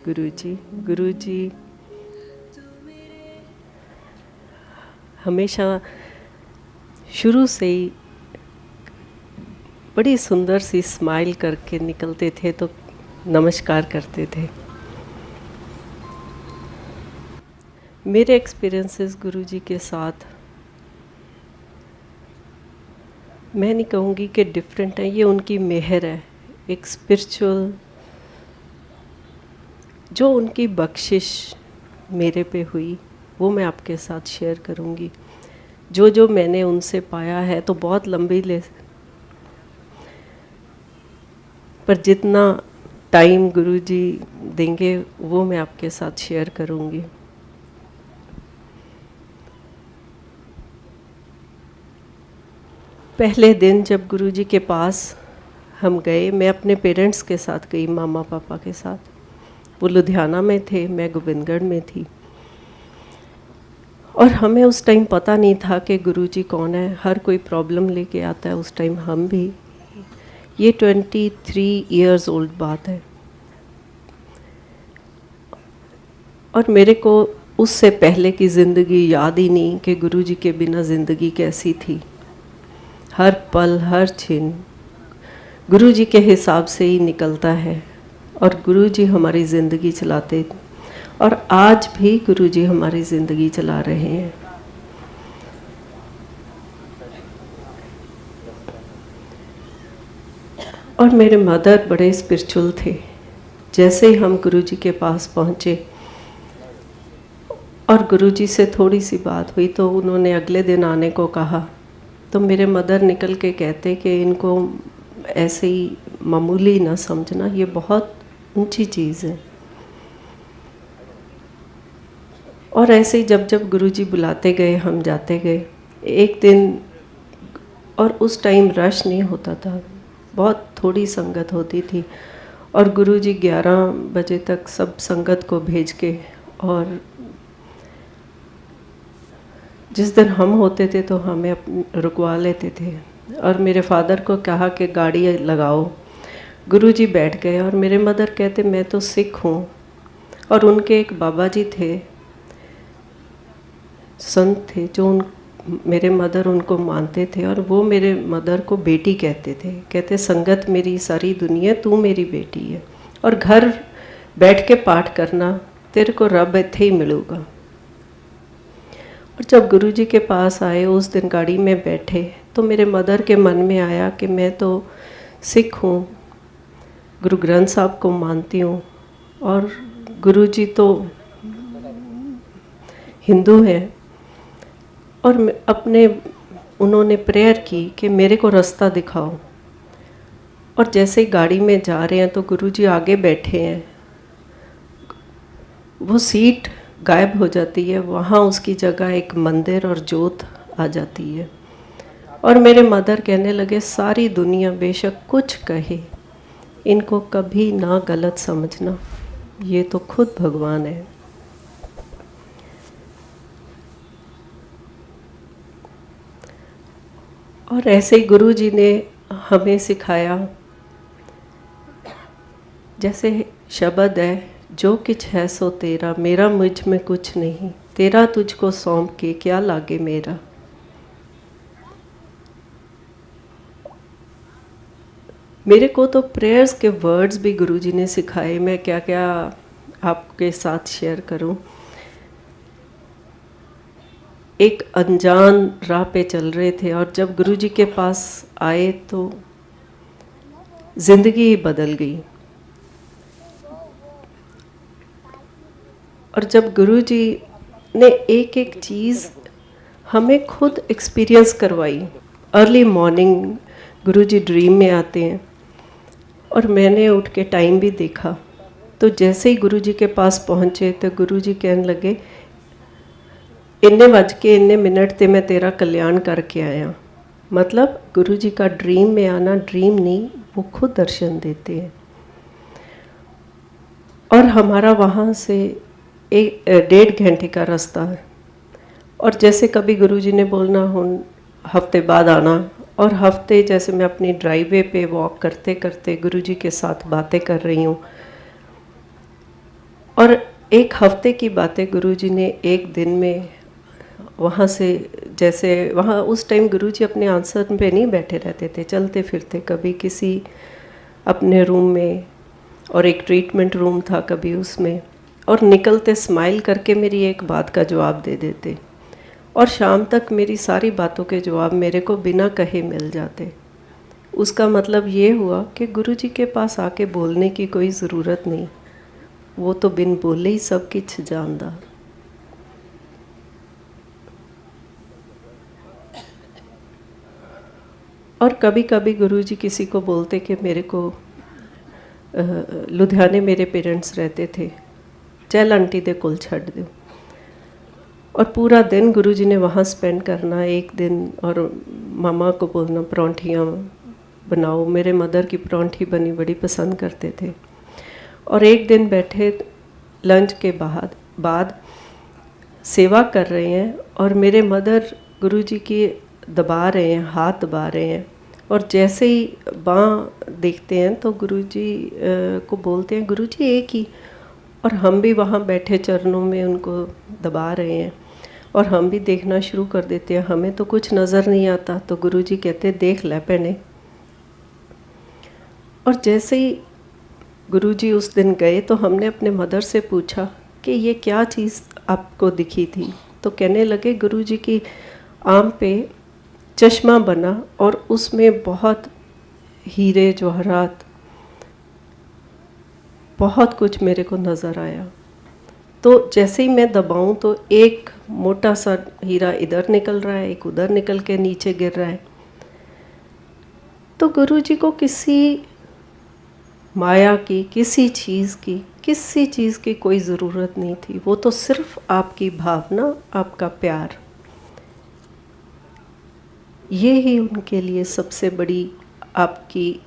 गुरु जी हमेशा शुरू से ही बड़ी सुंदर सी स्माइल करके निकलते थे तो नमस्कार करते थे। मेरे एक्सपीरियंसेस गुरुजी के साथ मैं नहीं कहूँगी कि डिफरेंट है, ये उनकी मेहर है, एक स्पिरिचुअल जो उनकी बख्शिश मेरे पे हुई वो मैं आपके साथ शेयर करूँगी। जो मैंने उनसे पाया है तो बहुत लंबी पर जितना टाइम गुरुजी देंगे वो मैं आपके साथ शेयर करूँगी। पहले दिन जब गुरुजी के पास हम गए, मैं अपने पेरेंट्स के साथ गई, मामा पापा के साथ। वो लुधियाना में थे, मैं गोविंदगढ़ में थी। और हमें उस टाइम पता नहीं था कि गुरुजी कौन है। हर कोई प्रॉब्लम लेके आता है उस टाइम, हम भी। ये 23 इयर्स ओल्ड बात है। और मेरे को उससे पहले की ज़िंदगी याद ही नहीं कि गुरुजी के बिना ज़िंदगी कैसी थी। हर पल हर क्षण गुरुजी के हिसाब से ही निकलता है और गुरुजी हमारी ज़िंदगी चलाते, और आज भी गुरुजी हमारी ज़िंदगी चला रहे हैं। और मेरे मदर बड़े स्पिरिचुअल थे। जैसे ही हम गुरुजी के पास पहुँचे और गुरुजी से थोड़ी सी बात हुई तो उन्होंने अगले दिन आने को कहा, तो मेरे मदर निकल के कहते कि इनको ऐसे ही मामूली ना समझना, ये बहुत ऊंची चीज़ है। और ऐसे ही जब गुरुजी बुलाते गए हम जाते गए। एक दिन, और उस टाइम रश नहीं होता था, बहुत थोड़ी संगत होती थी, और गुरुजी 11 बजे तक सब संगत को भेज के, और जिस दिन हम होते थे तो हमें रुकवा लेते थे। और मेरे फादर को कहा कि गाड़ी लगाओ। गुरुजी बैठ गए और मेरे मदर कहते मैं तो सिख हूँ। और उनके एक बाबा जी थे, संत थे, जो मेरे मदर उनको मानते थे, और वो मेरे मदर को बेटी कहते थे। कहते संगत मेरी सारी दुनिया, तू मेरी बेटी है, और घर बैठ के पाठ करना, तेरे को रब इत्थे ही मिलूगा। और जब गुरुजी के पास आए, उस दिन गाड़ी में बैठे, तो मेरे मदर के मन में आया कि मैं तो सिख हूँ, गुरु ग्रंथ साहब को मानती हूँ, और गुरुजी तो हिंदू हैं। और उन्होंने प्रेयर की कि मेरे को रास्ता दिखाओ। और जैसे ही गाड़ी में जा रहे हैं तो गुरुजी आगे बैठे हैं, वो सीट गायब हो जाती है, वहाँ उसकी जगह एक मंदिर और जोत आ जाती है। और मेरे मदर कहने लगे सारी दुनिया बेशक कुछ कहे, इनको कभी ना गलत समझना, ये तो खुद भगवान है। और ऐसे ही गुरुजी ने हमें सिखाया, जैसे शब्द है, जो कुछ है सो तेरा, मेरा मुझ में कुछ नहीं, तेरा तुझको सौंप के क्या लागे मेरा। मेरे को तो प्रेयर्स के वर्ड्स भी गुरुजी ने सिखाए। मैं क्या क्या आपके साथ शेयर करूं। एक अनजान राह पे चल रहे थे, और जब गुरुजी के पास आए तो जिंदगी बदल गई। और जब गुरुजी ने एक एक चीज़ हमें खुद एक्सपीरियंस करवाई। अर्ली मॉर्निंग गुरुजी ड्रीम में आते हैं, और मैंने उठ के टाइम भी देखा। तो जैसे ही गुरुजी के पास पहुँचे तो गुरुजी कहने लगे, इन्ने बज के इन्ने मिनट ते मैं तेरा कल्याण करके आया। मतलब गुरुजी का ड्रीम में आना ड्रीम नहीं, वो खुद दर्शन देते हैं। और हमारा वहाँ से 1.5 घंटे का रास्ता है। और जैसे कभी गुरुजी ने बोलना हफ्ते बाद आना, और हफ्ते जैसे मैं अपनी ड्राइवे पे वॉक करते करते गुरुजी के साथ बातें कर रही हूँ, एक हफ्ते की बात है, गुरुजी ने एक दिन में वहाँ से, जैसे वहाँ उस टाइम गुरुजी अपने आसन पे नहीं बैठे रहते थे, चलते फिरते, कभी किसी अपने रूम में, और एक ट्रीटमेंट रूम था कभी उसमें, और निकलते स्माइल करके मेरी एक बात का जवाब दे देते, और शाम तक मेरी सारी बातों के जवाब मेरे को बिना कहे मिल जाते। उसका मतलब ये हुआ कि गुरुजी के पास आके बोलने की कोई ज़रूरत नहीं, वो तो बिन बोले ही सब कुछ जानदा। और कभी कभी गुरुजी किसी को बोलते कि मेरे को लुधियाने मेरे पेरेंट्स रहते थे, चल आंटी दे कोल छड़ दो, और पूरा दिन गुरुजी ने वहाँ स्पेंड करना एक दिन, और मामा को बोलना परौंठियाँ बनाओ, मेरे मदर की परौंठी बनी बड़ी पसंद करते थे। और एक दिन बैठे लंच के बाद सेवा कर रहे हैं, और मेरे मदर गुरुजी की दबा रहे हैं, हाथ दबा रहे हैं, और जैसे ही बाँह देखते हैं तो गुरुजी को बोलते हैं, गुरुजी एक ही, और हम भी वहाँ बैठे चरणों में उनको दबा रहे हैं, और हम भी देखना शुरू कर देते हैं, हमें तो कुछ नज़र नहीं आता, तो गुरुजी कहते देख ले पहने। और जैसे ही गुरुजी उस दिन गए तो हमने अपने मदर से पूछा कि ये क्या चीज़ आपको दिखी थी, तो कहने लगे गुरुजी की आम पे चश्मा बना, और उसमें बहुत हीरे जवाहरात, बहुत कुछ मेरे को नज़र आया। तो जैसे ही मैं दबाऊं तो एक मोटा सा हीरा इधर निकल रहा है, एक उधर निकल के नीचे गिर रहा है। तो गुरुजी को किसी माया की, किसी चीज़ की कोई ज़रूरत नहीं थी, वो तो सिर्फ आपकी भावना, आपका प्यार, ये ही उनके लिए सबसे बड़ी आपकी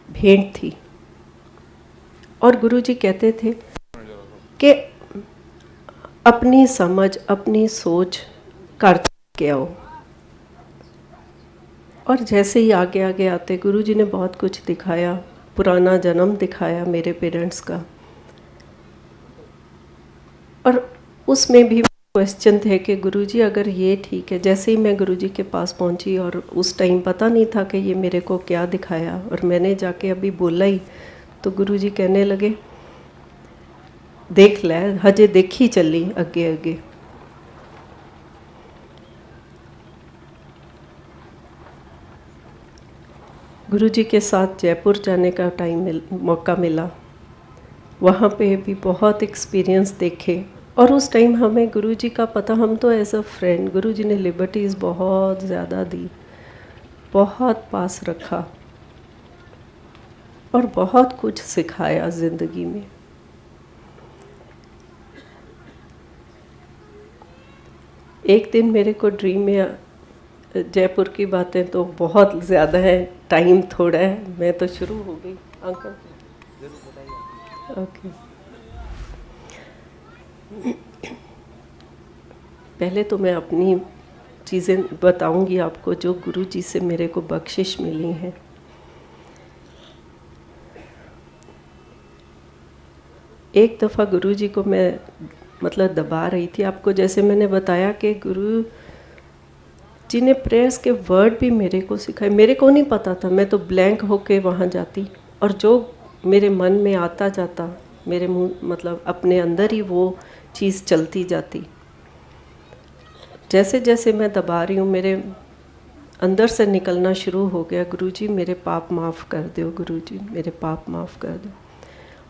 भेंट थी। और गुरुजी कहते थे कि अपनी समझ, अपनी सोच कर के आओ। और जैसे ही आगे आगे आते गुरुजी ने बहुत कुछ दिखाया, पुराना जन्म दिखाया मेरे पेरेंट्स का, और उसमें भी क्वेश्चन थे कि गुरुजी अगर ये ठीक है। जैसे ही मैं गुरुजी के पास पहुंची, और उस टाइम पता नहीं था कि ये मेरे को क्या दिखाया, और मैंने जाके अभी बोला ही तो गुरुजी कहने लगे देख ले, हजे देखी चली अगे अगे। गुरुजी के साथ जयपुर जाने का मौका मिला, वहाँ पे भी बहुत एक्सपीरियंस देखे। और उस टाइम हमें गुरुजी का पता, हम तो एज अ फ्रेंड, गुरुजी ने लिबर्टीज़ बहुत ज़्यादा दी, बहुत पास रखा, और बहुत कुछ सिखाया ज़िंदगी में। एक दिन मेरे को ड्रीम में, जयपुर की बातें तो बहुत ज़्यादा है, टाइम थोड़ा है, मैं तो शुरू हो गई अंकल। ओके, पहले तो मैं अपनी चीज़ें बताऊंगी आपको जो गुरुजी से मेरे को बख्शिश मिली हैं। एक दफ़ा गुरुजी को मैं मतलब दबा रही थी, आपको जैसे मैंने बताया कि गुरु जी ने प्रेयर्स के वर्ड भी मेरे को सिखाए। मेरे को नहीं पता था, मैं तो ब्लैंक होके वहाँ जाती, और जो मेरे मन में आता जाता, मेरे मुंह मतलब अपने अंदर ही वो चीज़ चलती जाती। जैसे जैसे मैं दबा रही हूँ मेरे अंदर से निकलना शुरू हो गया, गुरुजी मेरे पाप माफ़ कर दो, गुरुजी मेरे पाप माफ़ कर दो।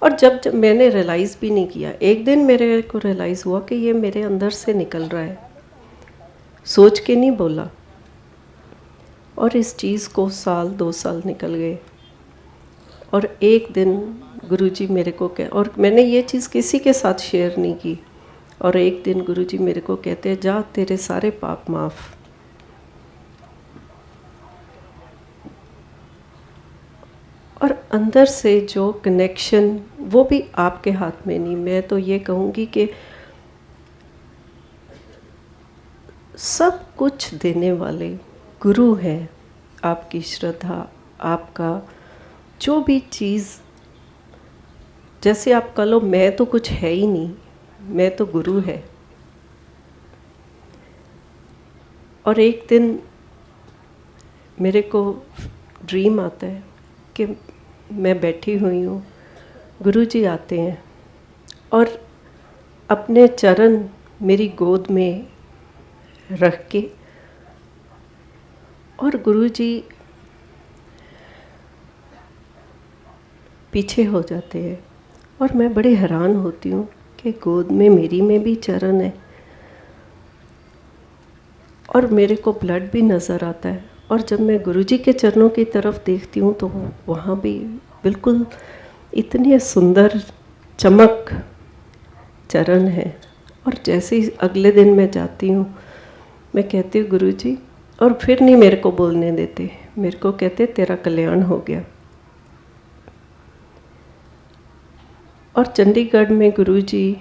और जब मैंने रियलाइज़ भी नहीं किया, एक दिन मेरे को रियलाइज़ हुआ कि ये मेरे अंदर से निकल रहा है, सोच के नहीं बोला। और इस चीज़ को 1-2 साल निकल गए, और एक दिन गुरुजी मेरे को और मैंने ये चीज़ किसी के साथ शेयर नहीं की, और एक दिन गुरुजी मेरे को कहते जा तेरे सारे पाप माफ़। और अंदर से जो कनेक्शन, वो भी आपके हाथ में नहीं, मैं तो ये कहूँगी कि सब कुछ देने वाले गुरु हैं। आपकी श्रद्धा, आपका जो भी चीज़ जैसे आप कह लो मैं तो कुछ है ही नहीं, मैं तो गुरु है। और एक दिन मेरे को ड्रीम आता है कि मैं बैठी हुई हूँ, गुरुजी आते हैं और अपने चरण मेरी गोद में रख के, और गुरुजी पीछे हो जाते हैं और मैं बड़े हैरान होती हूँ कि गोद में मेरी में भी चरण है और मेरे को ब्लड भी नज़र आता है। और जब मैं गुरुजी के चरणों की तरफ देखती हूँ तो वहाँ भी बिल्कुल इतने सुंदर चमक चरण है। और जैसे ही अगले दिन मैं जाती हूँ, मैं कहती हूँ गुरुजी, और फिर नहीं मेरे को बोलने देते, मेरे को कहते तेरा कल्याण हो गया। और चंडीगढ़ में गुरुजी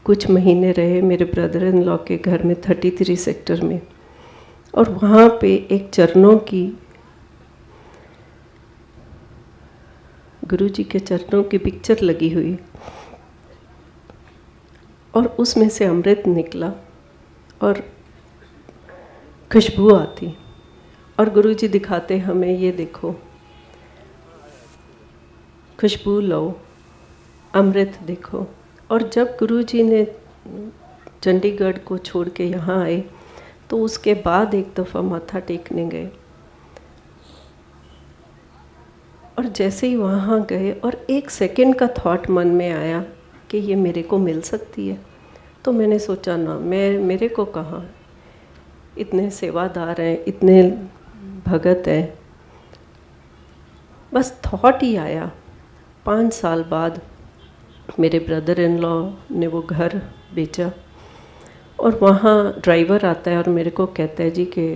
कुछ महीने रहे मेरे ब्रदर इन लॉ के घर में 33 सेक्टर में, और वहाँ पे एक चरणों की, गुरुजी के चरणों की पिक्चर लगी हुई और उसमें से अमृत निकला और खुशबू आती, और गुरुजी दिखाते हमें, ये देखो खुशबू लो, अमृत देखो। और जब गुरुजी ने चंडीगढ़ को छोड़ के यहाँ आए तो उसके बाद एक दफ़ा माथा टेकने गए, और जैसे ही वहाँ गए और एक सेकंड का थॉट मन में आया कि ये मेरे को मिल सकती है, तो मैंने सोचा ना, मेरे को कहाँ, इतने सेवादार हैं, इतने भगत हैं, बस थॉट ही आया। 5 साल बाद मेरे ब्रदर इन लॉ ने वो घर बेचा और वहाँ ड्राइवर आता है और मेरे को कहता है जी कि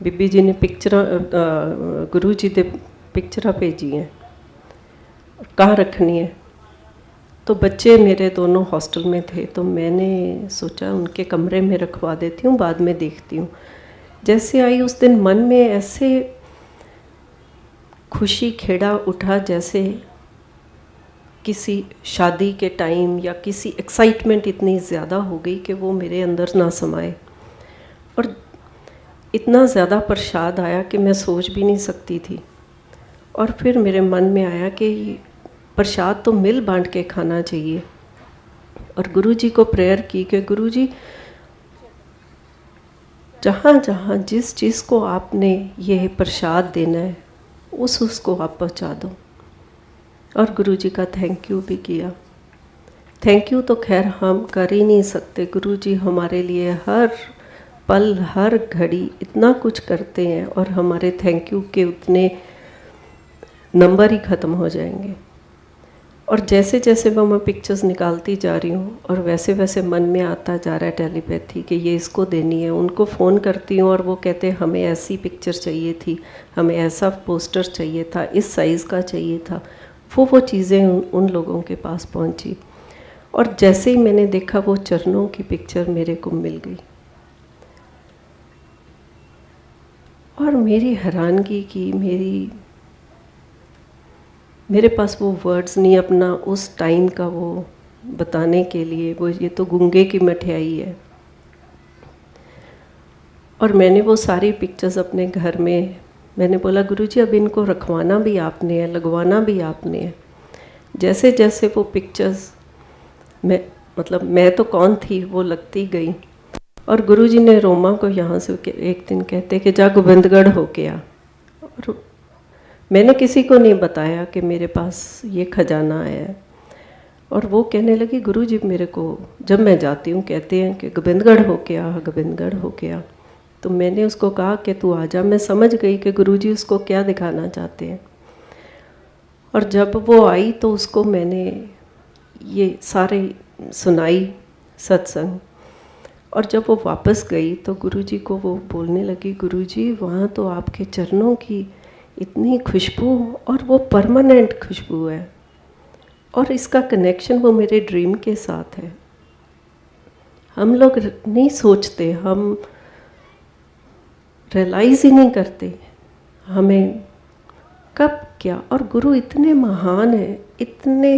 बीबी जी ने गुरु जी ने पिक्चर भेजी हैं, कहाँ रखनी है। तो बच्चे मेरे दोनों हॉस्टल में थे, तो मैंने सोचा उनके कमरे में रखवा देती हूँ, बाद में देखती हूँ। जैसे आई उस दिन मन में ऐसे खुशी खेड़ा उठा, जैसे किसी शादी के टाइम या किसी एक्साइटमेंट इतनी ज़्यादा हो गई कि वो मेरे अंदर ना समाए, और इतना ज़्यादा प्रसाद आया कि मैं सोच भी नहीं सकती थी। और फिर मेरे मन में आया कि प्रसाद तो मिल बांट के खाना चाहिए, और गुरुजी को प्रेयर की कि गुरुजी जहाँ जहाँ जिस चीज़ को आपने ये प्रसाद देना है उसको आप पहुँचा दो। और गुरुजी का थैंक यू भी किया। थैंक यू तो खैर हम कर ही नहीं सकते, गुरुजी हमारे लिए हर पल हर घड़ी इतना कुछ करते हैं और हमारे थैंक यू के उतने नंबर ही ख़त्म हो जाएंगे। और जैसे जैसे वो मैं पिक्चर्स निकालती जा रही हूँ और वैसे वैसे मन में आता जा रहा है टेलीपैथी कि ये इसको देनी है। उनको फ़ोन करती हूँ और वो कहते हैं हमें ऐसी पिक्चर चाहिए थी, हमें ऐसा पोस्टर चाहिए था, इस साइज़ का चाहिए था। वो चीज़ें उन लोगों के पास पहुँची, और जैसे ही मैंने देखा वो चरणों की पिक्चर मेरे को मिल गई। और मेरी हैरानगी की, मेरे पास वो वर्ड्स नहीं अपना उस टाइम का वो बताने के लिए। वो ये तो गूंगे की मठियाई है। और मैंने वो सारी पिक्चर्स अपने घर में, मैंने बोला गुरुजी अब इनको रखवाना भी आपने है, लगवाना भी आपने है। जैसे जैसे वो पिक्चर्स मैं तो कौन थी वो लगती गई। और गुरुजी ने रोमा को यहाँ से एक दिन कहते कि जा गोविंदगढ़ होके आ। और मैंने किसी को नहीं बताया कि मेरे पास ये खजाना आया है। और वो कहने लगी गुरुजी मेरे को जब मैं जाती हूँ कहते हैं कि गोविंदगढ़ होके आ, गोविंदगढ़ होके आ। तो मैंने उसको कहा कि तू आ जा। मैं समझ गई कि गुरुजी उसको क्या दिखाना चाहते हैं। और जब वो आई तो उसको मैंने ये सारे सुनाई सत्संग। और जब वो वापस गई तो गुरुजी को वो बोलने लगी गुरुजी वहाँ तो आपके चरणों की इतनी खुशबू, और वो परमानेंट खुशबू है, और इसका कनेक्शन वो मेरे ड्रीम के साथ है। हम लोग नहीं सोचते, हम रियलाइज़ ही नहीं करते हमें कब क्या। और गुरु इतने महान हैं, इतने,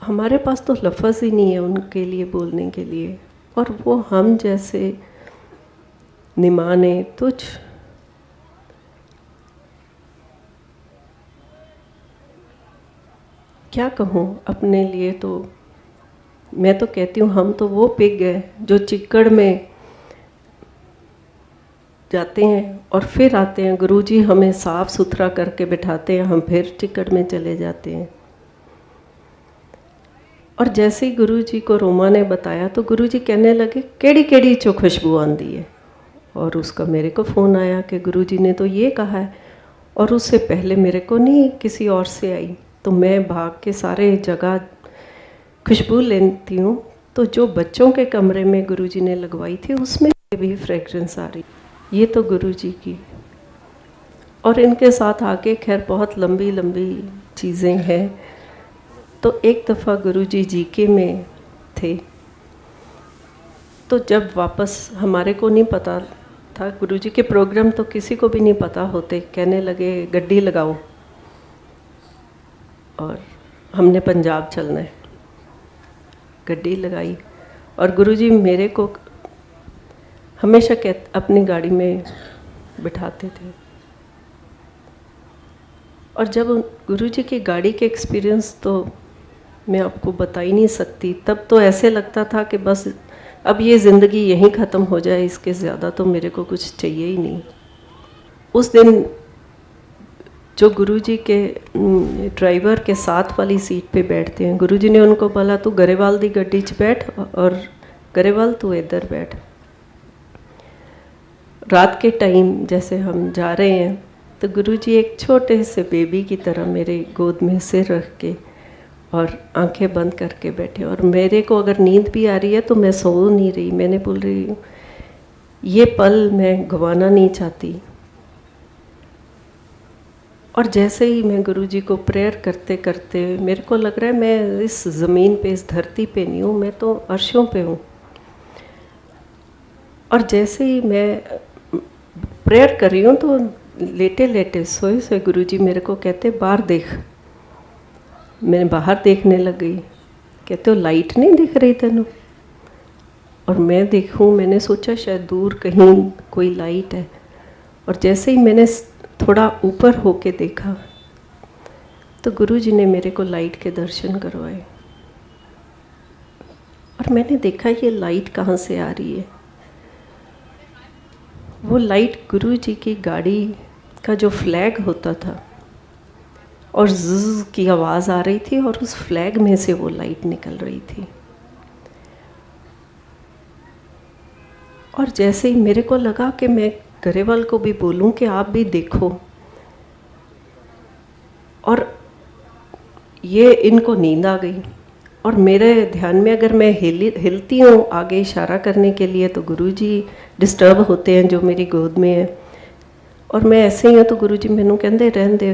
हमारे पास तो लफ्ज़ ही नहीं है उनके लिए बोलने के लिए, और वो हम जैसे निमाने तुझ, क्या कहूँ अपने लिए। तो मैं तो कहती हूँ हम तो वो पिग है जो चिक्कड़ में जाते हैं और फिर आते हैं, गुरुजी हमें साफ सुथरा करके बिठाते हैं, हम फिर चिक्कड़ में चले जाते हैं। और जैसे ही गुरुजी को रोमा ने बताया तो गुरुजी कहने लगे केड़ी केड़ी चो खुशबू आंदी है। और उसका मेरे को फ़ोन आया कि गुरुजी ने तो ये कहा है, और उससे पहले मेरे को नहीं किसी और से आई। तो मैं भाग के सारे जगह खुशबू लेती हूँ, तो जो बच्चों के कमरे में गुरुजी ने लगवाई थी उसमें भी फ्रेगरेंस आ रही। ये तो गुरुजी की। और इनके साथ आके खैर बहुत लंबी लंबी चीज़ें हैं। तो एक दफ़ा गुरुजी जीके में थे, तो जब वापस, हमारे को नहीं पता था, गुरुजी के प्रोग्राम तो किसी को भी नहीं पता होते, कहने लगे गड्डी लगाओ और हमने पंजाब चलना है। गड्डी लगाई और गुरुजी मेरे को हमेशा अपनी गाड़ी में बिठाते थे। और जब गुरुजी की गाड़ी के एक्सपीरियंस तो मैं आपको बता ही नहीं सकती। तब तो ऐसे लगता था कि बस अब ये ज़िंदगी यहीं ख़त्म हो जाए, इसके ज़्यादा तो मेरे को कुछ चाहिए ही नहीं। उस दिन जो गुरुजी के ड्राइवर के साथ वाली सीट पे बैठते हैं, गुरुजी ने उनको बोला तू गरेवाल दी गड्डी च बैठ और गरेवाल तू इधर बैठ। रात के टाइम जैसे हम जा रहे हैं तो गुरुजी एक छोटे से बेबी की तरह मेरे गोद में सिर रख के और आंखें बंद करके बैठे। और मेरे को अगर नींद भी आ रही है तो मैं सो नहीं रही, मैंने बोल रही हूँ ये पल मैं गंवाना नहीं चाहती। और जैसे ही मैं गुरुजी को प्रेयर करते करते मेरे को लग रहा है मैं इस ज़मीन पे, इस धरती पे नहीं हूँ, मैं तो अर्शों पे हूँ। और जैसे ही मैं प्रेयर कर रही हूँ तो लेटे लेटे सोए सोए गुरुजी मेरे को कहते बाहर देख। मैं बाहर देखने लग गई। कहते हो लाइट नहीं दिख रही तेनों? और मैं देखूं, मैंने सोचा शायद दूर कहीं कोई लाइट है। और जैसे ही मैंने थोड़ा ऊपर होके देखा तो गुरुजी ने मेरे को लाइट के दर्शन करवाए। और मैंने देखा ये लाइट कहाँ से आ रही है। वो लाइट गुरुजी की गाड़ी का जो फ्लैग होता था और ज़ज़ की आवाज़ आ रही थी और उस फ्लैग में से वो लाइट निकल रही थी। और जैसे ही मेरे को लगा कि मैं गरेवाल को भी बोलूं कि आप भी देखो, और ये इनको नींद आ गई। और मेरे ध्यान में अगर मैं हिलती हूँ आगे इशारा करने के लिए तो गुरुजी डिस्टर्ब होते हैं जो मेरी गोद में है। और मैं ऐसे ही हूँ तो गुरुजी मैनू कहते रहन दे,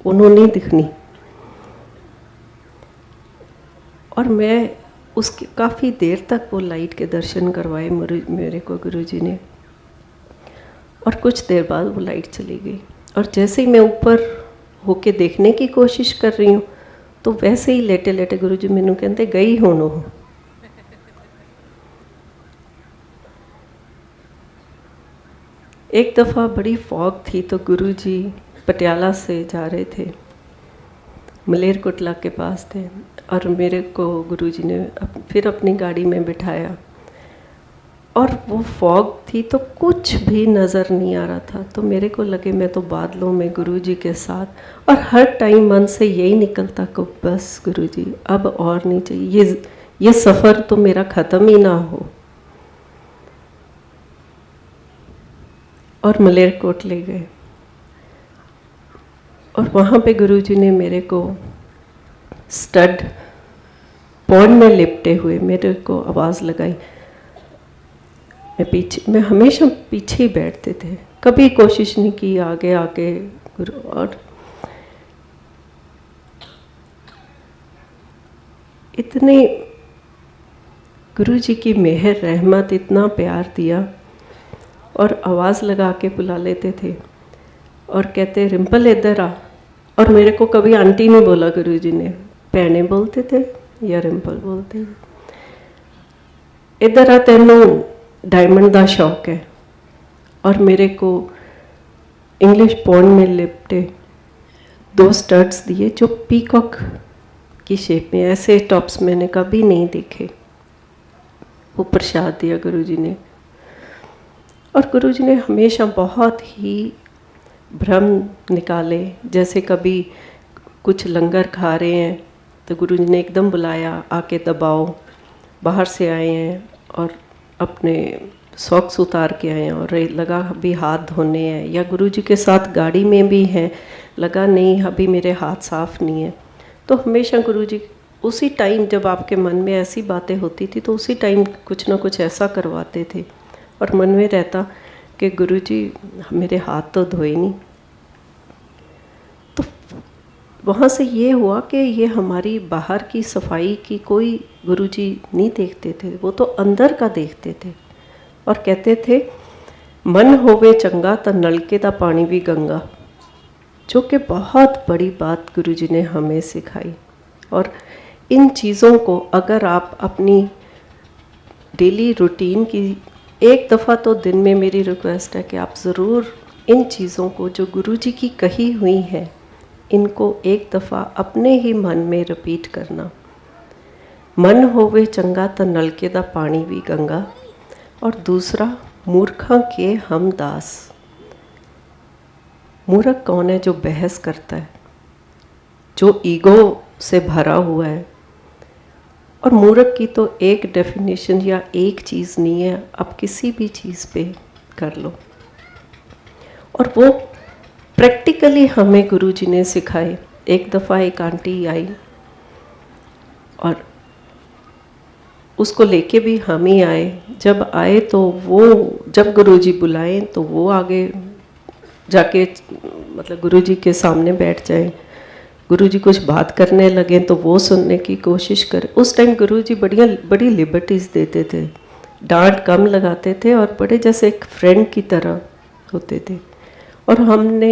उन्होंने नहीं दिखनी। और मैं उसके काफ़ी देर तक वो लाइट के दर्शन करवाए मेरे को गुरुजी ने। और कुछ देर बाद वो लाइट चली गई। और जैसे ही मैं ऊपर होके देखने की कोशिश कर रही हूँ तो वैसे ही लेटे लेटे गुरुजी मैनू कहते गई हुण हो। एक दफ़ा बड़ी फॉग थी तो गुरुजी पटियाला से जा रहे थे, मलेरकोटला के पास थे। और मेरे को गुरुजी ने फिर अपनी गाड़ी में बिठाया और वो फॉग थी तो कुछ भी नज़र नहीं आ रहा था। तो मेरे को लगे मैं तो बादलों में गुरुजी के साथ, और हर टाइम मन से यही निकलता कि बस गुरुजी अब और नहीं चाहिए, ये सफ़र तो मेरा ख़त्म ही ना हो। और मलेरकोट ले गए और वहाँ पे गुरुजी ने मेरे को स्टड पौड़ में लिपटे हुए मेरे को आवाज़ लगाई। मैं हमेशा पीछे ही बैठते थे, कभी कोशिश नहीं की आगे आके गुरु। और इतनी गुरुजी की मेहर रहमत, इतना प्यार दिया और आवाज़ लगा के बुला लेते थे। और कहते रिंपल इधर आ। और मेरे को कभी आंटी नहीं बोला गुरुजी ने, भैने बोलते थे या रिंपल बोलते थे। इधर आ, तेनू डायमंड का शौक है। और मेरे को इंग्लिश पॉन्ड में लिपटे 2 स्टड्स दिए जो पीकॉक की शेप में, ऐसे टॉप्स मैंने कभी नहीं देखे। वो प्रसाद दिया गुरुजी ने। और गुरुजी ने हमेशा बहुत ही भ्रम निकाले। जैसे कभी कुछ लंगर खा रहे हैं तो गुरुजी ने एकदम बुलाया, आके दबाओ, बाहर से आए हैं और अपने सॉक्स उतार के आए हैं और लगा अभी हाथ धोने हैं, या गुरुजी के साथ गाड़ी में भी हैं, लगा नहीं अभी मेरे हाथ साफ नहीं है। तो हमेशा गुरुजी उसी टाइम जब आपके मन में ऐसी बातें होती थी तो उसी टाइम कुछ ना कुछ ऐसा करवाते थे। और मन में रहता कि गुरुजी मेरे हाथ तो धोए नहीं। तो वहाँ से ये हुआ कि ये हमारी बाहर की सफाई की कोई गुरुजी नहीं देखते थे, वो तो अंदर का देखते थे। और कहते थे मन होवे चंगा तो नलके दा पानी भी गंगा, जो कि बहुत बड़ी बात गुरुजी ने हमें सिखाई। और इन चीज़ों को अगर आप अपनी डेली रूटीन की एक दफ़ा तो दिन में, मेरी रिक्वेस्ट है कि आप ज़रूर इन चीज़ों को जो गुरुजी की कही हुई है, इनको एक दफ़ा अपने ही मन में रिपीट करना। मन होवे चंगा तो नलके दा पानी भी गंगा। और दूसरा, मूर्खा के हम दास। मूर्ख कौन है? जो बहस करता है, जो ईगो से भरा हुआ है। और मूर्ख की तो एक डेफिनेशन या एक चीज़ नहीं है, आप किसी भी चीज़ पे कर लो। और वो प्रैक्टिकली हमें गुरुजी ने सिखाए। एक दफ़ा एक आंटी आई और उसको लेके भी हम ही आए। जब आए तो वो, जब गुरुजी बुलाए तो वो आगे जाके मतलब गुरुजी के सामने बैठ जाए। गुरुजी कुछ बात करने लगे तो वो सुनने की कोशिश करे। उस टाइम गुरुजी बड़ी लिबर्टीज़ देते थे, डांट कम लगाते थे और बड़े जैसे एक फ्रेंड की तरह होते थे। और हमने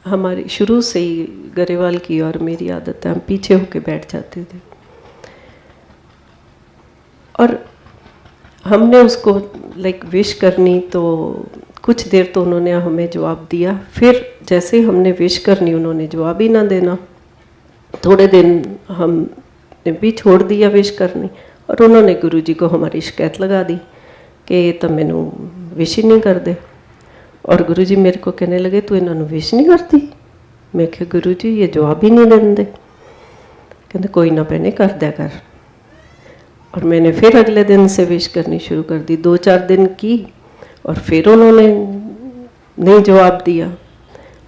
हमारी शुरू से ही गरेवाल की और मेरी आदत है, हम पीछे होके बैठ जाते थे। और हमने उसको विश करनी तो कुछ देर तो उन्होंने हमें जवाब दिया, फिर जैसे हमने विश करनी उन्होंने जवाब ही ना देना। थोड़े दिन हमने भी छोड़ दिया विश करनी और उन्होंने गुरुजी को हमारी शिकायत लगा दी कि ये तो मैनू विश ही नहीं करते। और गुरुजी मेरे को कहने लगे तू इन्होंने विश नहीं करती। मैं कहा गुरुजी ये जवाब ही नहीं देंगे। कहते कोई ना भैने कर दिया कर। और मैंने फिर अगले दिन से विश करनी शुरू कर दी। 2-4 दिन की और फिर उन्होंने नहीं जवाब दिया।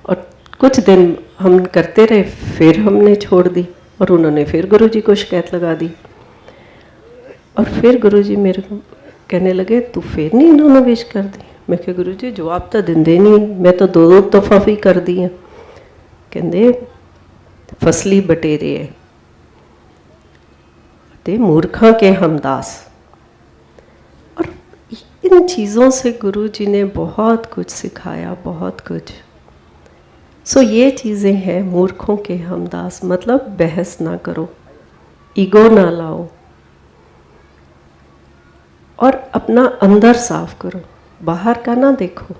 और कुछ दिन हम करते रहे, फिर हमने छोड़ दी और उन्होंने फिर गुरुजी को शिकायत लगा दी। और फिर गुरुजी मेरे को कहने लगे तू फिर नहीं इन्होंने विश कर दी। मैं कहा गुरुजी जवाब तो देंदे नहीं, मैं तो 2 दफ़ा भी कर दी है। कहते फसली बटेरे है ते मूर्खा के हमदास। और इन चीज़ों से गुरुजी ने बहुत कुछ सिखाया, बहुत कुछ। सो ये चीज़ें हैं मूर्खों के हमदास, मतलब बहस ना करो, ईगो ना लाओ और अपना अंदर साफ करो, बाहर का ना देखो।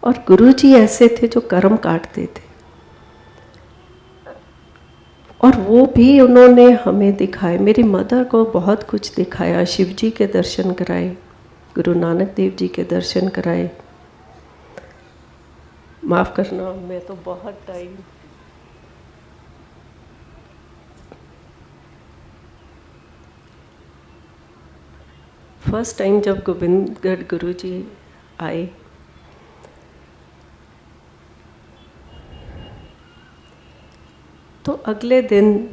और गुरुजी ऐसे थे जो कर्म काटते थे और वो भी उन्होंने हमें दिखाए। मेरी मदर को बहुत कुछ दिखाया, शिव जी के दर्शन कराए, गुरु नानक देव जी के दर्शन कराए। माफ़ करना मैं तो बहुत टाइम फर्स्ट टाइम जब गोविंदगढ़ गुरु जी आए तो अगले दिन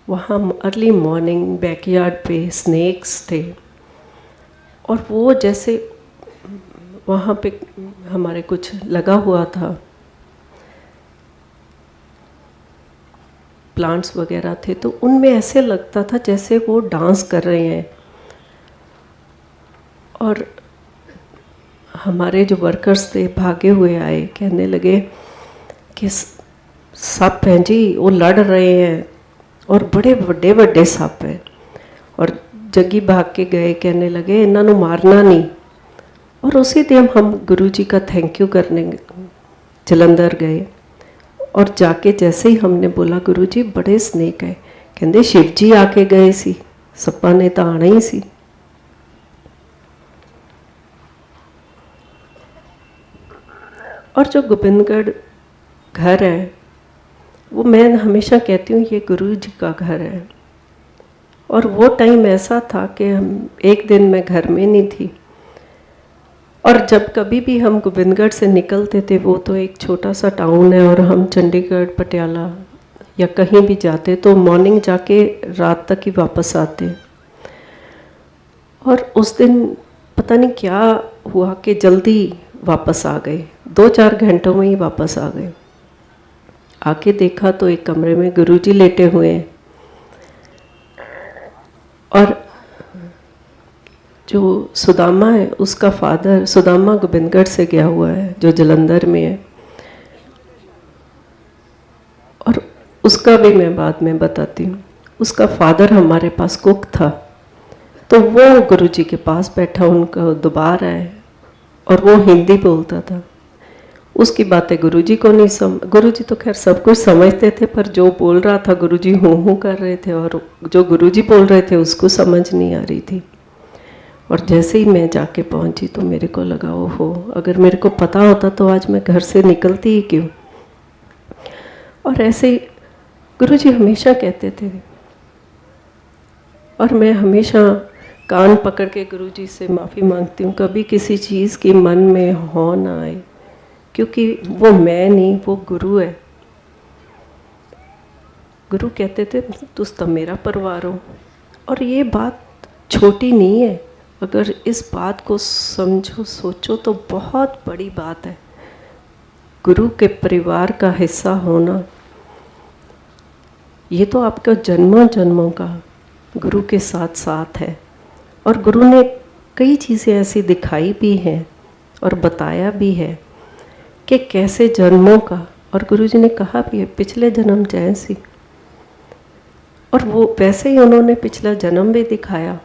वहाँ अर्ली मॉर्निंग बैकयार्ड पे स्नेक्स थे और वो जैसे वहाँ पे हमारे कुछ लगा हुआ था, प्लांट्स वगैरह थे, तो उनमें ऐसे लगता था जैसे वो डांस कर रहे हैं। और हमारे जो वर्कर्स थे भागे हुए आए, कहने लगे कि सांप हैं जी, वो लड़ रहे हैं और बड़े बड़े बड़े सांप हैं। और जग्गी भाग के गए, कहने लगे इन्हों मारना नहीं। और उसी दिन हम गुरुजी का थैंक यू करने जलंधर गए। और जाके जैसे ही हमने बोला गुरुजी बड़े स्नेक है, कहते शिव जी आके गए सी, सप्पा ने तो आना ही सी। और जो गोबिंदगढ़ घर है वो मैं हमेशा कहती हूँ ये गुरु जी का घर है। और वो टाइम ऐसा था कि हम एक दिन मैं घर में नहीं थी, और जब कभी भी हम गोबिंदगढ़ से निकलते थे, वो तो एक छोटा सा टाउन है, और हम चंडीगढ़ पटियाला या कहीं भी जाते तो मॉर्निंग जाके रात तक ही वापस आते। और उस दिन पता नहीं क्या हुआ कि जल्दी वापस आ गए, 2-4 घंटों में ही वापस आ गए। आके देखा तो एक कमरे में गुरुजी लेटे हुए हैं, और जो सुदामा है उसका फादर, सुदामा गोबिंदगढ़ से गया हुआ है जो जलंधर में है, और उसका भी मैं बाद में बताती हूँ। उसका फादर हमारे पास कुक था, तो वो गुरुजी के पास बैठा, उनका दोबारा है, और वो हिंदी बोलता था। उसकी बातें गुरुजी को नहीं गुरुजी तो खैर सब कुछ समझते थे, पर जो बोल रहा था गुरुजी हूँ कर रहे थे, और जो गुरुजी बोल रहे थे उसको समझ नहीं आ रही थी। और जैसे ही मैं जाके पहुंची तो मेरे को लगा ओहो, अगर मेरे को पता होता तो आज मैं घर से निकलती ही क्यों। और ऐसे ही गुरुजी हमेशा कहते थे, और मैं हमेशा कान पकड़ के गुरुजी से माफ़ी मांगती हूँ, कभी किसी चीज़ की मन में हो ना आए, क्योंकि वो मैं नहीं, वो गुरु है। गुरु कहते थे तुम तो मेरा परिवार हो। और ये बात छोटी नहीं है, अगर इस बात को समझो सोचो तो बहुत बड़ी बात है। गुरु के परिवार का हिस्सा होना, ये तो आपका जन्मों जन्मों का गुरु के साथ साथ है। और गुरु ने कई चीज़ें ऐसी दिखाई भी हैं और बताया भी है कि कैसे जन्मों का, और गुरुजी ने कहा भी है पिछले जन्म जैसी, और वो वैसे ही उन्होंने पिछला जन्म भी दिखाया।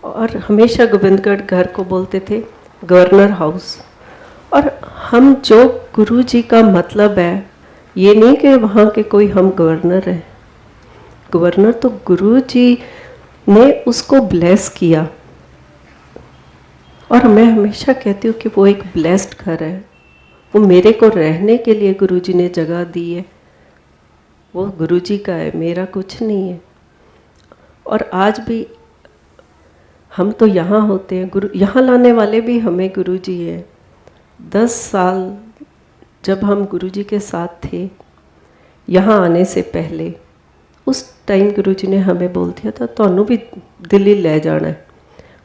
और हमेशा गोबिंदगढ़ घर को बोलते थे गवर्नर हाउस। और हम जो गुरुजी का मतलब है, ये नहीं कि वहाँ के कोई हम गवर्नर हैं, गवर्नर तो गुरुजी ने उसको ब्लेस किया। और मैं हमेशा कहती हूँ कि वो एक ब्लेस्ड घर है, वो मेरे को रहने के लिए गुरुजी ने जगह दी है, वो गुरुजी का है, मेरा कुछ नहीं है। और आज भी हम तो यहाँ होते हैं, गुरु यहाँ लाने वाले भी हमें गुरुजी हैं। 10 साल जब हम गुरुजी के साथ थे यहाँ आने से पहले, उस टाइम गुरुजी ने हमें बोल दिया था तो भी दिल्ली ले जाना है।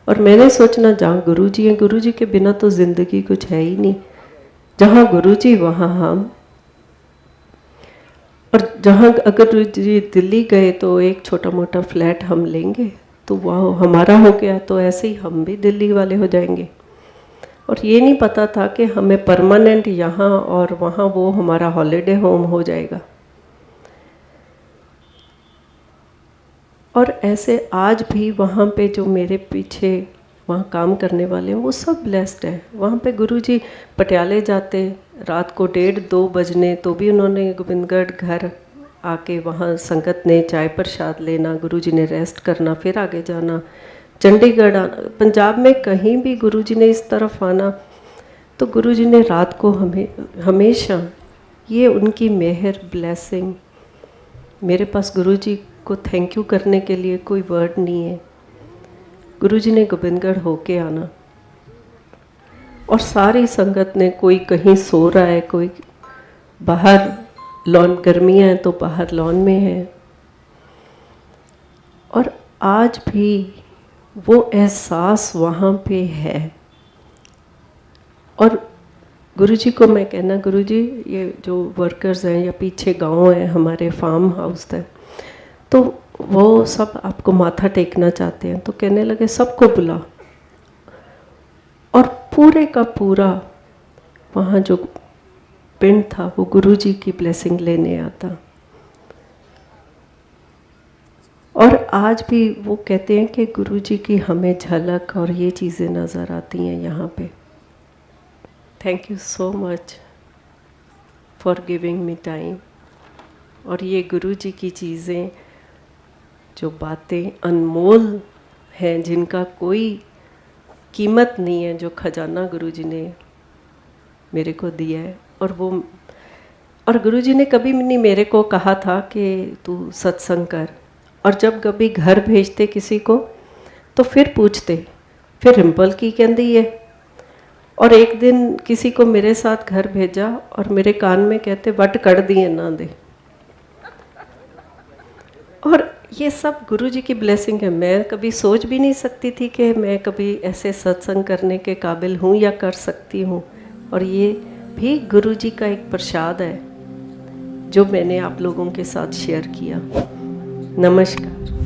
और मैंने सोचना जहाँ गुरुजी हैं, गुरुजी के बिना तो ज़िंदगी कुछ है ही नहीं। जहाँ गुरुजी वहाँ हम, और जहाँ अगर गुरुजी दिल्ली गए तो एक छोटा मोटा फ्लैट हम लेंगे तो वह हमारा हो गया, तो ऐसे ही हम भी दिल्ली वाले हो जाएंगे। और ये नहीं पता था कि हमें परमानेंट यहाँ और वहाँ वो हमारा हॉलीडे होम हो जाएगा। और ऐसे आज भी वहाँ पे जो मेरे पीछे वहाँ काम करने वाले हैं वो सब ब्लेस्ड है। वहाँ पे गुरुजी पटियाले जाते रात को 1:30-2 बजने, तो भी उन्होंने गोबिंदगढ़ घर आके वहाँ संगत ने चाय प्रसाद लेना, गुरुजी ने रेस्ट करना, फिर आगे जाना, चंडीगढ़ आना। पंजाब में कहीं भी गुरुजी ने इस तरफ आना तो गुरुजी ने रात को हमेशा, ये उनकी मेहर ब्लेसिंग। मेरे पास गुरुजी को थैंक यू करने के लिए कोई वर्ड नहीं है। गुरुजी ने गोबिंदगढ़ होके आना, और सारी संगत ने, कोई कहीं सो रहा है, कोई बाहर लॉन, गर्मियाँ हैं तो बाहर लॉन में है। और आज भी वो एहसास वहाँ पे है। और गुरुजी को मैं कहना, गुरुजी ये जो वर्कर्स हैं या पीछे गांव है हमारे, फार्म हाउस है, तो वो सब आपको माथा टेकना चाहते हैं। तो कहने लगे सबको बुला, और पूरे का पूरा वहाँ जो पिंड था वो गुरुजी की ब्लेसिंग लेने आता। और आज भी वो कहते हैं कि गुरुजी की हमें झलक और ये चीज़ें नज़र आती हैं यहाँ पे। Thank you so much for giving me time. और ये गुरुजी की चीज़ें, जो बातें अनमोल हैं, जिनका कोई कीमत नहीं है, जो खजाना गुरुजी ने मेरे को दिया है। और गुरुजी ने कभी नहीं मेरे को कहा था कि तू सत्संग कर। और जब कभी घर भेजते किसी को तो फिर पूछते, फिर रिम्पल की कहती है। और एक दिन किसी को मेरे साथ घर भेजा और मेरे कान में कहते वट कड़ दिए ना दे। और ये सब गुरुजी की ब्लेसिंग है। मैं कभी सोच भी नहीं सकती थी कि मैं कभी ऐसे सत्संग करने के काबिल हूँ या कर सकती हूँ। और ये भी गुरुजी का एक प्रसाद है जो मैंने आप लोगों के साथ शेयर किया। नमस्कार।